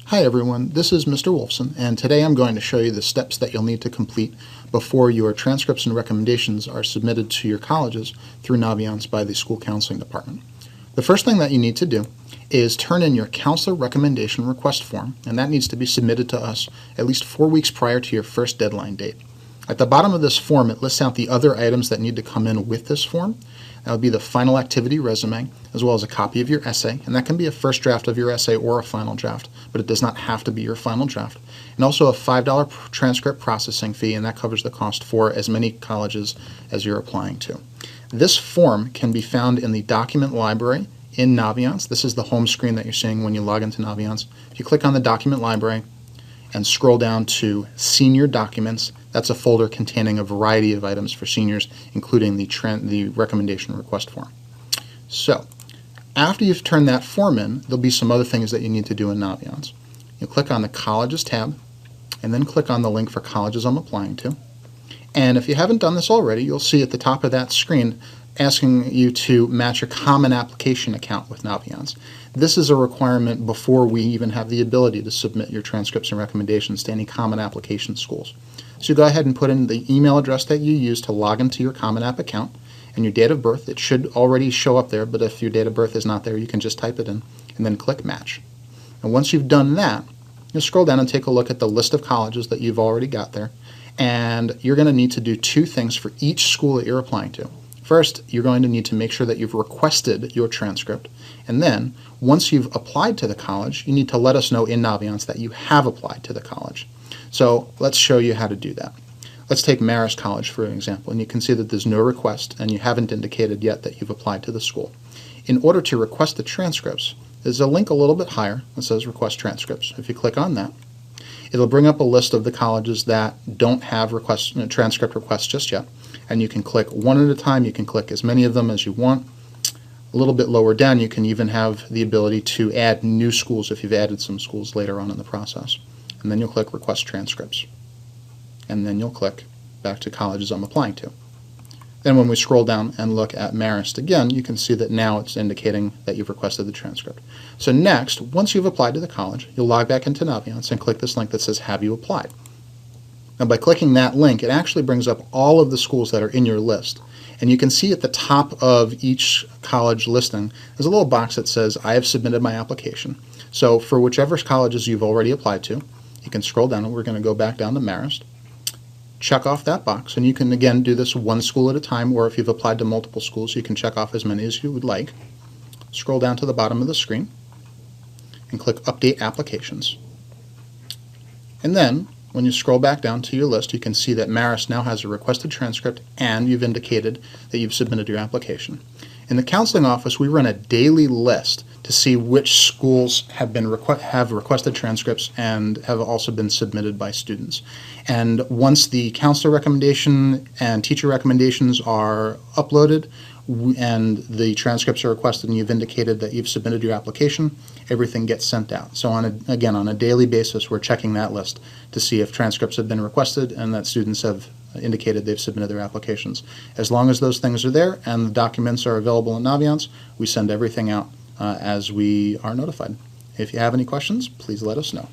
Hi everyone, this is Mr. Wolfson, and today I'm going to show you the steps that you'll need to complete before your transcripts and recommendations are submitted to your colleges through Naviance by the School Counseling Department. The first thing that you need to do is turn in your Counselor Recommendation Request form, and that needs to be submitted to us at least 4 weeks prior to your first deadline date. At the bottom of this form, it lists out the other items that need to come in with this form. That would be the final activity resume, as well as a copy of your essay, and that can be a first draft of your essay or a final draft, but it does not have to be your final draft. And also a $5 transcript processing fee, and that covers the cost for as many colleges as you're applying to. This form can be found in the document library in Naviance. This is the home screen that you're seeing when you log into Naviance. If you click on the document library and scroll down to Senior Documents, that's a folder containing a variety of items for seniors, including the recommendation request form. So, after you've turned that form in, there'll be some other things that you need to do in Naviance. You'll click on the Colleges tab, and then click on the link for colleges I'm applying to. And if you haven't done this already, you'll see at the top of that screen asking you to match your Common Application account with Naviance. This is a requirement before we even have the ability to submit your transcripts and recommendations to any Common Application schools. So you go ahead and put in the email address that you use to log into your Common App account and your date of birth. It should already show up there, but if your date of birth is not there, you can just type it in and then click Match. And once you've done that, you'll scroll down and take a look at the list of colleges that you've already got there. And you're going to need to do two things for each school that you're applying to. First, you're going to need to make sure that you've requested your transcript. And then, once you've applied to the college, you need to let us know in Naviance that you have applied to the college. So let's show you how to do that. Let's take Marist College for an example, and you can see that there's no request and you haven't indicated yet that you've applied to the school. In order to request the transcripts, there's a link a little bit higher that says Request Transcripts. If you click on that, it'll bring up a list of the colleges that don't have transcript requests just yet, and you can click one at a time. You can click as many of them as you want. A little bit lower down, you can even have the ability to add new schools if you've added some schools later on in the process. And then you'll click Request Transcripts. And then you'll click back to colleges I'm applying to. Then when we scroll down and look at Marist again, you can see that now it's indicating that you've requested the transcript. So next, once you've applied to the college, you'll log back into Naviance and click this link that says Have You Applied? Now by clicking that link, it actually brings up all of the schools that are in your list. And you can see at the top of each college listing, there's a little box that says I have submitted my application. So for whichever colleges you've already applied to, you can scroll down, and we're going to go back down to Marist. Check off that box, and you can again do this one school at a time, or if you've applied to multiple schools, you can check off as many as you would like. Scroll down to the bottom of the screen and click Update Applications. And then, when you scroll back down to your list, you can see that Marist now has a requested transcript and you've indicated that you've submitted your application. In the counseling office, we run a daily list to see which schools have requested transcripts and have also been submitted by students. And once the counselor recommendation and teacher recommendations are uploaded and the transcripts are requested and you've indicated that you've submitted your application, everything gets sent out. So on a daily basis, we're checking that list to see if transcripts have been requested and that students have indicated they've submitted their applications. As long as those things are there and the documents are available in Naviance, we send everything out as we are notified. If you have any questions, please let us know.